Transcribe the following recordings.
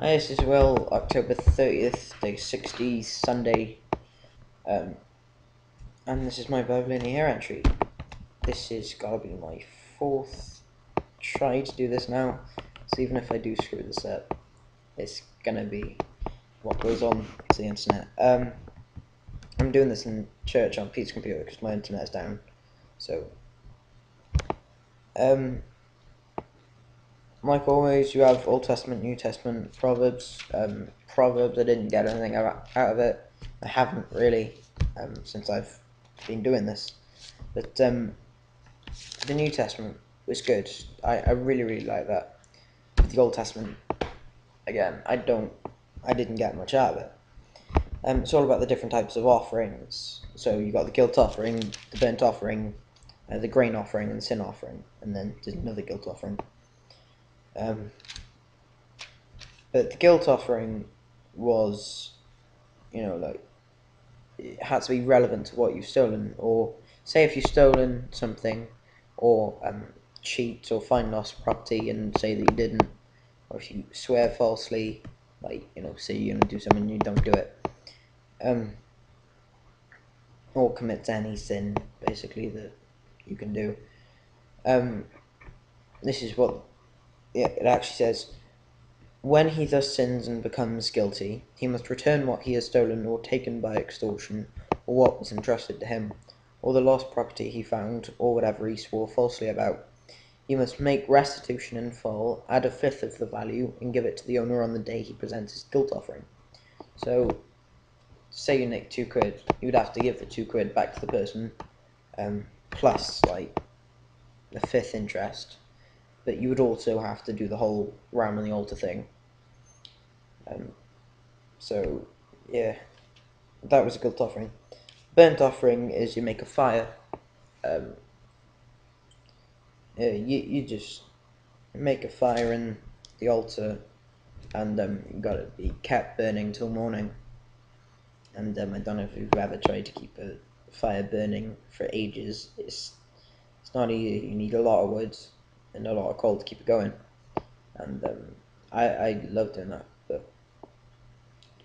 Hi, this is Will, October 30th, day 60, Sunday, and this is my Bible in here entry. This is gotta be my fourth try to do this now, so even if I do screw this up, it's gonna be what goes on to the internet. I'm doing this in church on Pete's computer because my internet's down, so, like always, you have Old Testament, New Testament, Proverbs. Proverbs, I didn't get anything out of it. I haven't really, since I've been doing this. But the New Testament was good. I really like that. The Old Testament, again, I didn't get much out of it. It's all about the different types of offerings. So you got the guilt offering, the burnt offering, the grain offering, and the sin offering, and then there's another guilt offering. But the guilt offering was, like, it had to be relevant to what you've stolen. Or say if you've stolen something, or cheat or find lost property and say that you didn't, or if you swear falsely, like, say you're going to do something and you don't do it, or commit any sin, basically, that you can do. This is what it actually says. When he thus sins and becomes guilty, he must return what he has stolen or taken by extortion, or what was entrusted to him, or the lost property he found, or whatever he swore falsely about. He must make restitution in full, add a fifth of the value, and give it to the owner on the day he presents his guilt offering. So, say you nick £2, you'd have to give the £2 back to the person, plus, like, the fifth interest. But you would also have to do the whole ram on the altar thing. So, yeah, that was a guilt offering. Burnt offering is you make a fire. You just make a fire in the altar, and you got to be kept burning till morning. And I don't know if you've ever tried to keep a fire burning for ages. It's not easy. You need a lot of wood and a lot of coal to keep it going. And I love doing that, but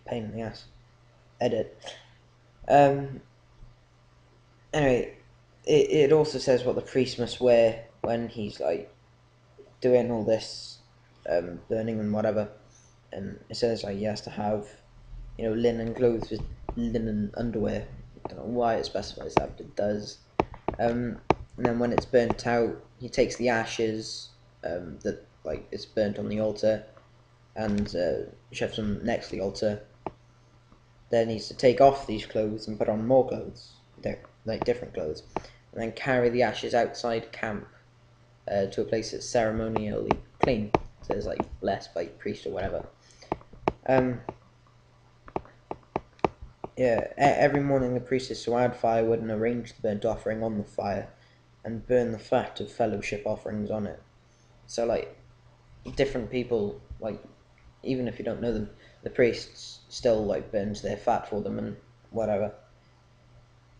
pain in the ass. Edit. Anyway, it also says what the priest must wear when he's like doing all this burning and whatever. And it says like he has to have, linen clothes with linen underwear. I don't know why it specifies that, but it does. And then when it's burnt out, he takes the ashes that like is burnt on the altar and shoves them next to the altar. Then he needs to take off these clothes and put on more clothes, like different clothes, and then carry the ashes outside camp to a place that's ceremonially clean, so there's like blessed by priest or whatever. Every morning the priest is to add firewood and arrange the burnt offering on the fire, and burn the fat of fellowship offerings on it. So like different people, like even if you don't know them, the priests still like burns their fat for them and whatever.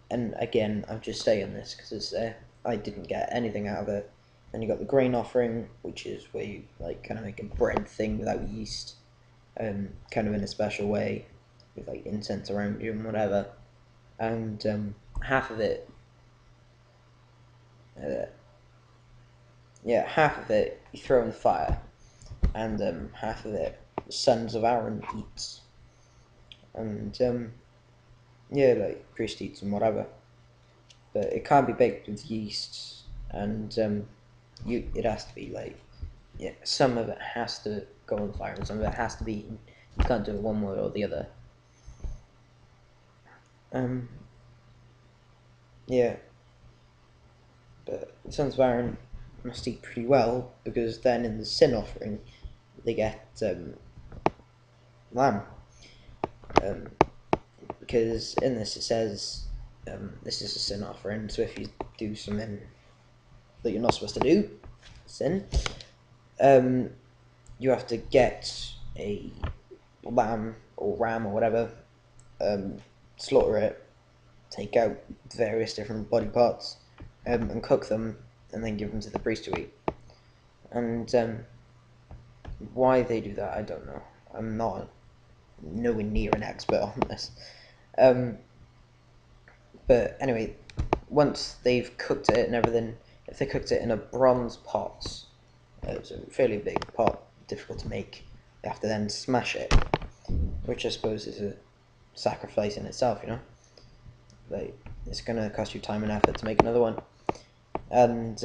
And again, I'm just saying this because I didn't get anything out of it. Then you got the grain offering, which is where you like kind of make a bread thing without yeast, kind of in a special way, with like incense around you and whatever. And half of it, half of it you throw in the fire, and half of it the sons of Aaron eats, and like priest eats and whatever. But it can't be baked with yeast, and it has to be like, some of it has to go on the fire and some of it has to be eaten. You can't do it one way or the other. But the sons of Aaron must eat pretty well, because then in the sin offering they get lamb. Because in this it says this is a sin offering, so if you do something that you're not supposed to do, sin, you have to get a lamb or ram or whatever, slaughter it, take out various different body parts, and cook them, and then give them to the priest to eat. And why they do that, I don't know. I'm not nowhere near an expert on this. But anyway, once they've cooked it and everything, if they cooked it in a bronze pot, it's a fairly big pot, difficult to make, they have to then smash it, which I suppose is a sacrifice in itself, you know? Like, it's going to cost you time and effort to make another one. And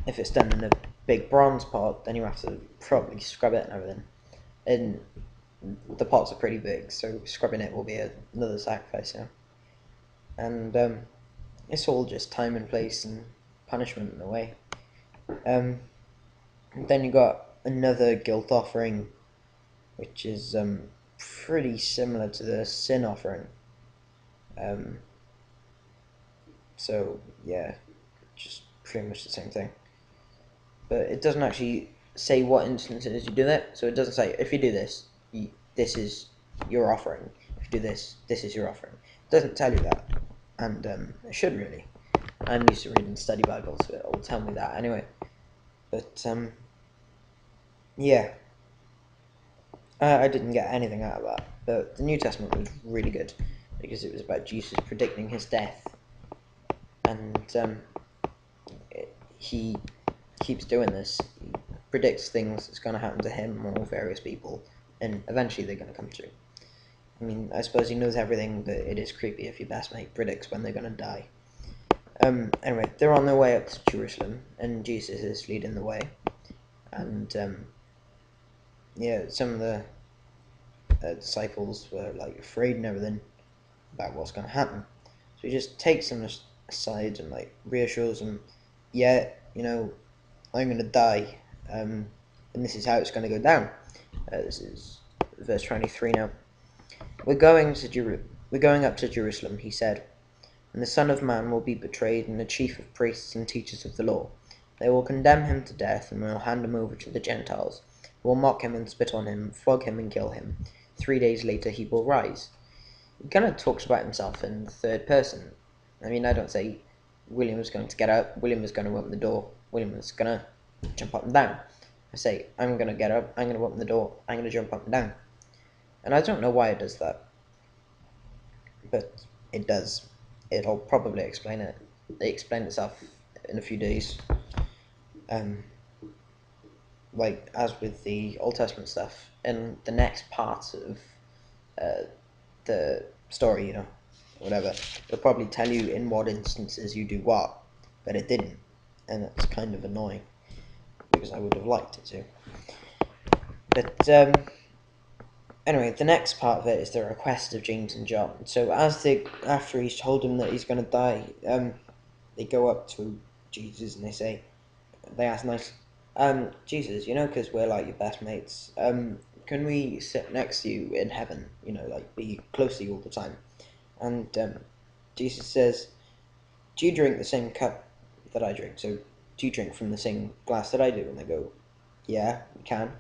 if it's done in a big bronze pot, then you have to probably scrub it and everything. And the pots are pretty big, so scrubbing it will be another sacrifice, you know? And it's all just time and place and punishment in a way. Then you got another guilt offering, which is pretty similar to the sin offering. So yeah, just pretty much the same thing. But it doesn't actually say what instances you do that. So it doesn't say if you do this, this is your offering. If you do this, this is your offering. It doesn't tell you that, and it should really. I'm used to reading study Bibles, so it will tell me that anyway. But yeah, I didn't get anything out of that. But the New Testament was really good because it was about Jesus predicting his death, and he keeps doing this. He predicts things that's going to happen to him or various people, and eventually they're going to come true. I mean, I suppose he knows everything, but it is creepy if your best mate predicts when they're going to die. Anyway, they're on their way up to Jerusalem, and Jesus is leading the way. And yeah, some of the disciples were like afraid and everything about what's going to happen. So he just takes them aside and like reassures them, yeah, you know, I'm going to die, and this is how it's going to go down. This is verse 23 now. We're going up to Jerusalem, he said, and the Son of Man will be betrayed, and the chief of priests and teachers of the law. They will condemn him to death, and will hand him over to the Gentiles, who will mock him and spit on him, flog him and kill him. 3 days later he will rise. He kind of talks about himself in the third person. I mean, I don't say William was going to get up, William was going to open the door, William was going to jump up and down. I say, I'm going to get up, I'm going to open the door, I'm going to jump up and down. And I don't know why it does that, but it does. It'll probably explain it. They explain itself in a few days. Like as with the Old Testament stuff, in the next part of the story, you know, whatever, it'll probably tell you in what instances you do what, but it didn't, and it's kind of annoying because I would have liked it to. But anyway, the next part of it is the request of James and John. So after he's told them that he's going to die, they go up to Jesus and they ask nicely, Jesus, you know, because we're like your best mates, can we sit next to you in heaven, you know, like be close to you all the time? And Jesus says, do you drink the same cup that I drink? So do you drink from the same glass that I do? And they go, yeah, we can.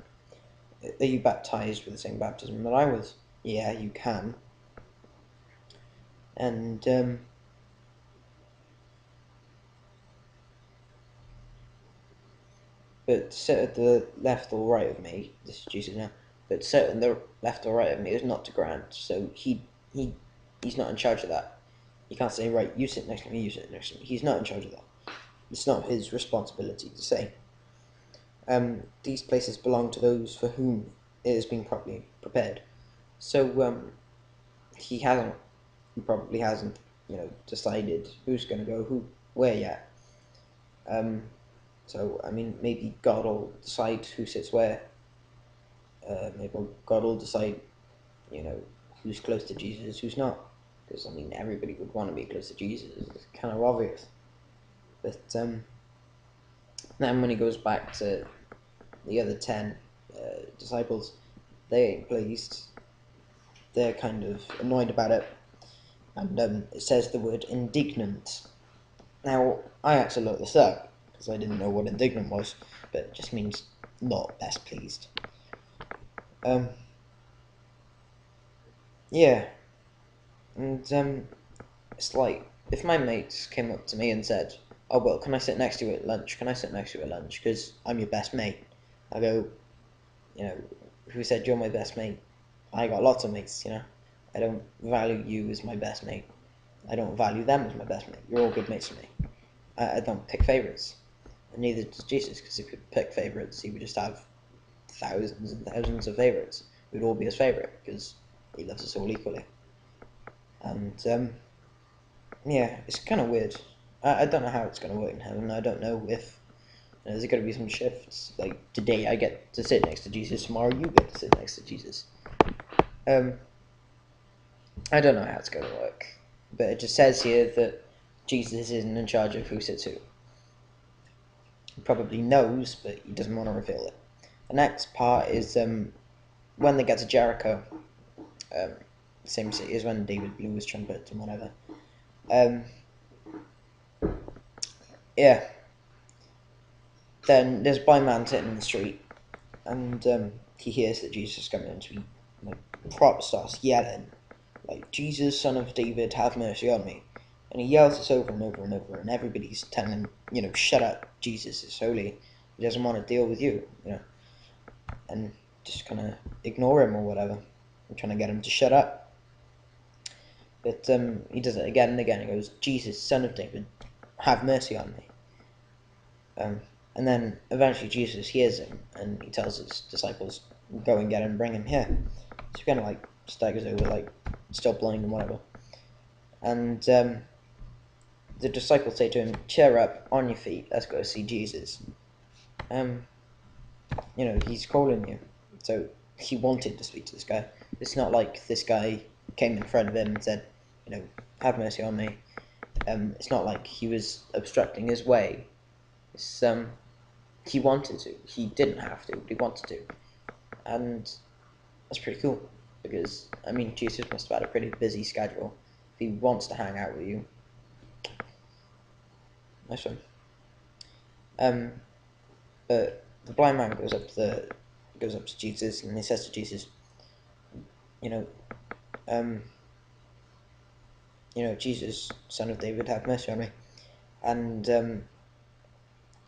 Are you baptized with the same baptism that I was? Yeah, you can. And but sit at the left or right of me, this is Jesus now, but sit at the left or right of me is not to grant, so he's not in charge of that. You can't say, right, you sit next to me, you sit next to me. He's not in charge of that. It's not his responsibility to say. These places belong to those for whom it has been properly prepared. So he probably hasn't, you know, decided who's going to go where yet. So, I mean, maybe God will decide who sits where. Maybe God will decide, you know, who's close to Jesus, who's not. Because, I mean, everybody would want to be close to Jesus. It's kind of obvious. But then when he goes back to the other 10 disciples, they ain't pleased. They're kind of annoyed about it. And it says the word indignant. Now, I had to look this up, because I didn't know what indignant was, but it just means not best pleased. Yeah, and it's like, if my mates came up to me and said, oh, well, can I sit next to you at lunch? Can I sit next to you at lunch? Because I'm your best mate. I go, you know, who said, "You're my best mate." I got lots of mates, you know. I don't value you as my best mate. I don't value them as my best mate. You're all good mates to me. I don't pick favourites. And neither does Jesus, because if he could pick favourites, he would just have thousands and thousands of favourites. We'd all be his favourite, because he loves us all equally. And, yeah, it's kind of weird. I don't know how it's going to work in heaven. I don't know if there's going to be some shifts. Like, today I get to sit next to Jesus, tomorrow you get to sit next to Jesus. I don't know how it's going to work, but it just says here that Jesus isn't in charge of who sits who. He probably knows, but he doesn't want to reveal it. The next part is when they get to Jericho, same city as when David blew his trumpet and whatever. Yeah. Then there's a blind man sitting in the street, and he hears that Jesus is coming, and he proper starts yelling, like, "Jesus, Son of David, have mercy on me." And he yells this over and over and over, and everybody's telling him, "Shut up, Jesus is holy. He doesn't want to deal with you, and just kind of ignore him or whatever. I'm trying to get him to shut up. But he does it again and again. He goes, "Jesus, Son of David, have mercy on me." And then eventually Jesus hears him, and he tells his disciples, "Go and get him, bring him here." So he kind of staggers over, still blind and whatever. And the disciples say to him, "Cheer up, on your feet, let's go see Jesus." He's calling you. So he wanted to speak to this guy. It's not like this guy came in front of him and said, "Have mercy on me." It's not like he was obstructing his way. It's he wanted to. He didn't have to, but he wanted to. And that's pretty cool, because Jesus must have had a pretty busy schedule. If he wants to hang out with you, nice one. But the blind man goes up to Jesus, and he says to Jesus, "Jesus, Son of David, have mercy on me." And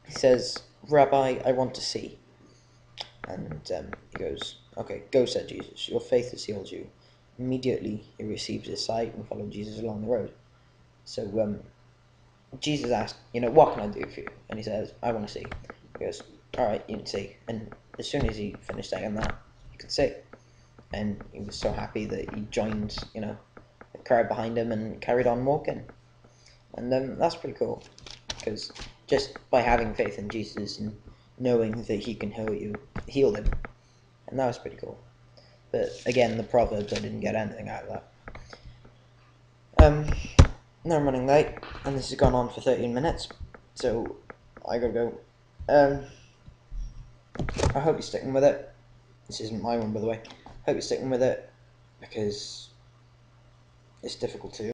he says, "Rabbi, I want to see." And he goes, "Okay, go," said Jesus. "Your faith has healed you." Immediately he receives his sight and followed Jesus along the road. So Jesus asked, "What can I do for you?" And he says, "I want to see." He goes, "All right, you can see." And as soon as he finished saying that, he could see. And he was so happy that he joined, the crowd behind him and carried on walking. And that's pretty cool, because just by having faith in Jesus and knowing that he can heal him, and that was pretty cool. But again, the Proverbs, I didn't get anything out of that. Now I'm running late, and this has gone on for 13 minutes, so I gotta go. I hope you're sticking with it. This isn't my one, by the way. I hope you're sticking with it, because it's difficult to